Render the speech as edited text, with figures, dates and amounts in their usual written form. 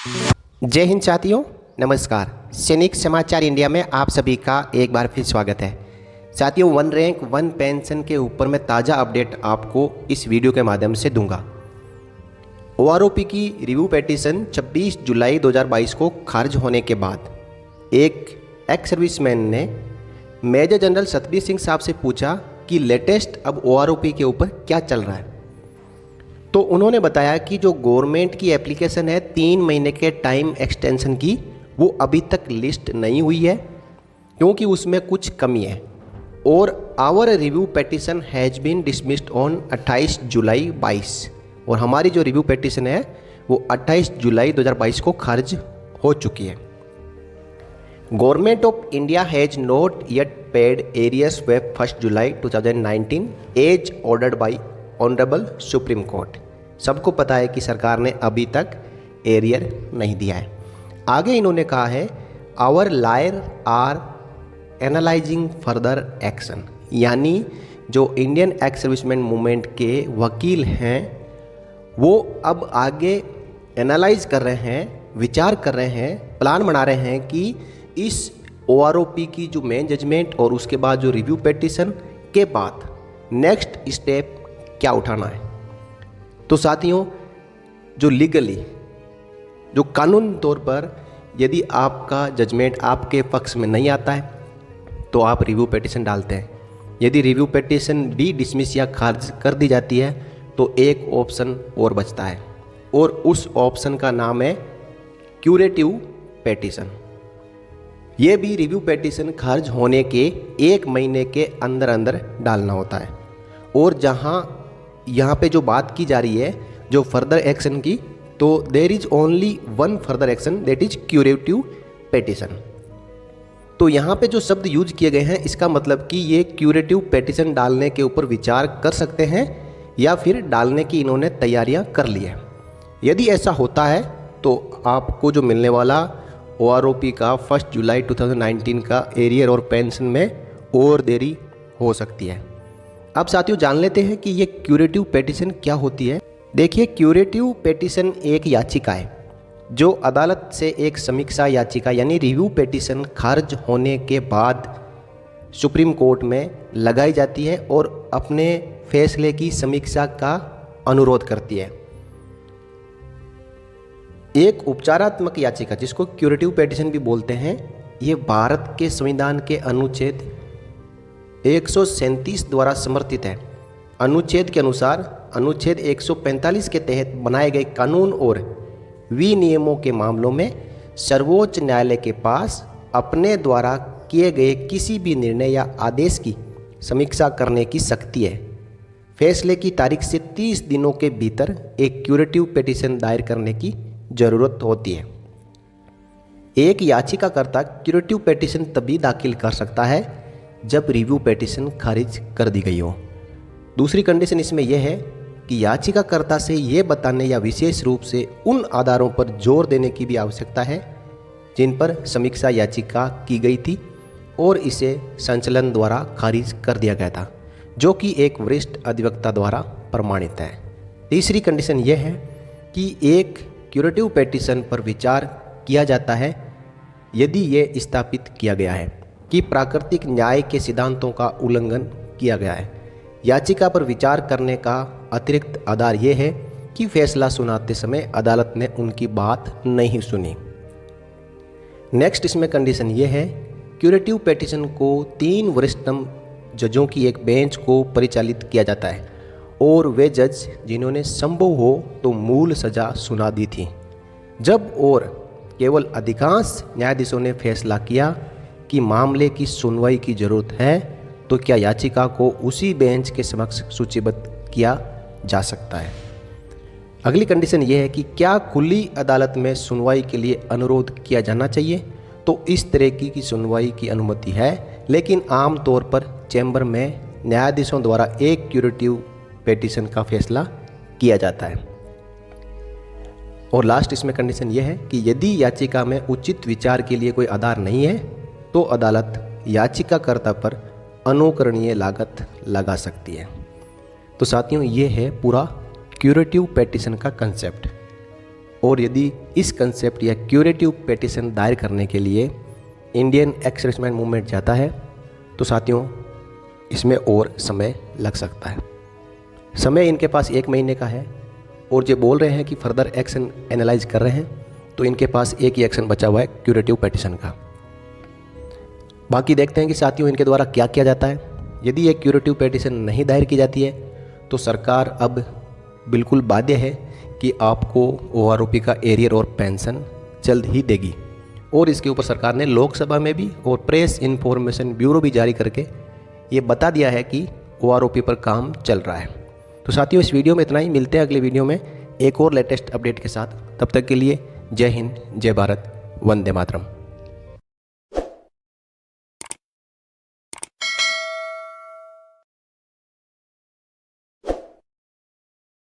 जय हिंद साथियों, नमस्कार। सैनिक समाचार इंडिया में आप सभी का एक बार फिर स्वागत है। साथियों, वन रैंक वन पेंशन के ऊपर मैं ताज़ा अपडेट आपको इस वीडियो के माध्यम से दूंगा। ओआरओपी की रिव्यू पेटिशन 26 जुलाई 2022 को खारिज होने के बाद एक एक्स सर्विसमैन ने मेजर जनरल सतबीर सिंह साहब से पूछा कि लेटेस्ट अब ओआरओपी के ऊपर क्या चल रहा है। तो उन्होंने बताया कि जो गवर्नमेंट की एप्लीकेशन है 3 महीने के टाइम एक्सटेंशन की, वो अभी तक लिस्ट नहीं हुई है क्योंकि उसमें कुछ कमी है। और our review petition has been dismissed on 28 July 22, और हमारी जो रिव्यू पेटिशन है वो 28 जुलाई 2022 को खारिज हो चुकी है। Government of India has not yet paid arrears वेब 1 July 2019 as ordered by honourable supreme court. सबको पता है कि सरकार ने अभी तक एरियर नहीं दिया है। आगे इन्होंने कहा है our lawyer are analysing further action, यानी जो इंडियन एक्स सर्विसमैन मूवमेंट के वकील हैं वो अब आगे एनालाइज कर रहे हैं, विचार कर रहे हैं, प्लान बना रहे हैं कि इस ओआरओपी की जो मेन जजमेंट और उसके बाद जो रिव्यू पेटिशन के बाद नेक्स्ट स्टेप क्या उठाना है। तो साथियों, जो लीगली, जो कानून तौर पर यदि आपका जजमेंट आपके पक्ष में नहीं आता है तो आप रिव्यू पेटिशन डालते हैं। यदि रिव्यू पेटिशन भी डिसमिस या खारिज कर दी जाती है तो एक ऑप्शन और बचता है, और उस ऑप्शन का नाम है क्यूरेटिव पेटिशन। ये भी रिव्यू पेटिशन खारिज होने के 1 महीने के अंदर अंदर डालना होता है। और जहाँ यहाँ पे जो बात की जा रही है जो फर्दर एक्शन की, तो there is only one further action, that is curative petition. तो यहाँ पे जो शब्द यूज किए गए हैं इसका मतलब कि ये क्यूरेटिव पेटिशन डालने के ऊपर विचार कर सकते हैं या फिर डालने की इन्होंने तैयारियां कर ली है। यदि ऐसा होता है तो आपको जो मिलने वाला ओआरओपी का 1 जुलाई 2019 का एरियर और पेंशन में और देरी हो सकती है। अब साथियों, जान लेते हैं कि ये क्यूरेटिव पेटिशन क्या होती है। देखिए, क्यूरेटिव पेटिशन एक याचिका है जो अदालत से एक समीक्षा याचिका यानी रिव्यू पेटिशन खारिज होने के बाद सुप्रीम कोर्ट में लगाई जाती है और अपने फैसले की समीक्षा का अनुरोध करती है। एक उपचारात्मक याचिका जिसको क्यूरेटिव पेटिशन भी बोलते हैं, ये भारत के संविधान के अनुच्छेद 137 द्वारा समर्थित है। अनुच्छेद के अनुसार अनुच्छेद 145 के तहत बनाए गए कानून और विनियमों के मामलों में सर्वोच्च न्यायालय के पास अपने द्वारा किए गए किसी भी निर्णय या आदेश की समीक्षा करने की शक्ति है। फैसले की तारीख से 30 दिनों के भीतर एक क्यूरेटिव पेटिशन दायर करने की जरूरत होती है। एक याचिकाकर्ता क्यूरेटिव पेटिशन तभी दाखिल कर सकता है जब रिव्यू पेटिशन खारिज कर दी गई हो। दूसरी कंडीशन इसमें यह है कि याचिकाकर्ता से ये बताने या विशेष रूप से उन आधारों पर जोर देने की भी आवश्यकता है जिन पर समीक्षा याचिका की गई थी और इसे संचालन द्वारा खारिज कर दिया गया था, जो कि एक वरिष्ठ अधिवक्ता द्वारा प्रमाणित है। तीसरी कंडीशन यह है कि एक क्यूरेटिव पेटिशन पर विचार किया जाता है यदि ये स्थापित किया गया है कि प्राकृतिक न्याय के सिद्धांतों का उल्लंघन किया गया है। याचिका पर विचार करने का अतिरिक्त आधार यह है कि फैसला सुनाते समय अदालत ने उनकी बात नहीं सुनी। नेक्स्ट इसमें कंडीशन यह है, क्यूरेटिव पेटिशन को 3 वरिष्ठतम जजों की एक बेंच को परिचालित किया जाता है और वे जज जिन्होंने संभव हो तो मूल सजा सुना दी थी। जब और केवल अधिकांश न्यायाधीशों ने फैसला किया कि मामले की सुनवाई की जरूरत है तो क्या याचिका को उसी बेंच के समक्ष सूचीबद्ध किया जा सकता है। अगली कंडीशन यह है कि क्या खुली अदालत में सुनवाई के लिए अनुरोध किया जाना चाहिए। तो इस तरह की सुनवाई की अनुमति है, लेकिन आमतौर पर चैम्बर में न्यायाधीशों द्वारा एक क्यूरेटिव पेटिशन का फैसला किया जाता है। और लास्ट इसमें कंडीशन यह है कि यदि याचिका में उचित विचार के लिए कोई आधार नहीं है तो अदालत याचिकाकर्ता पर अनुकरणीय लागत लगा सकती है। तो साथियों, ये है पूरा क्यूरेटिव पेटिशन का कंसेप्ट। और यदि इस कंसेप्ट या क्यूरेटिव पिटीशन दायर करने के लिए इंडियन एक्स सर्विसमैन मूवमेंट जाता है तो साथियों इसमें और समय लग सकता है। समय इनके पास 1 महीने का है और जो बोल रहे हैं कि फर्दर एक्शन एनालाइज कर रहे हैं, तो इनके पास एक ही एक्शन बचा हुआ है क्यूरेटिव पिटीशन का। बाकी देखते हैं कि साथियों इनके द्वारा क्या किया जाता है। यदि ये क्यूरेटिव पिटीशन नहीं दायर की जाती है तो सरकार अब बिल्कुल बाध्य है कि आपको ओआरओपी का एरियर और पेंशन जल्द ही देगी। और इसके ऊपर सरकार ने लोकसभा में भी और प्रेस इन्फॉर्मेशन ब्यूरो भी जारी करके ये बता दिया है कि ओआरओपी पर काम चल रहा है। तो साथियों इस वीडियो में इतना ही, मिलते हैं अगले वीडियो में एक और लेटेस्ट अपडेट के साथ। तब तक के लिए जय हिंद, जय भारत, वंदे मातरम।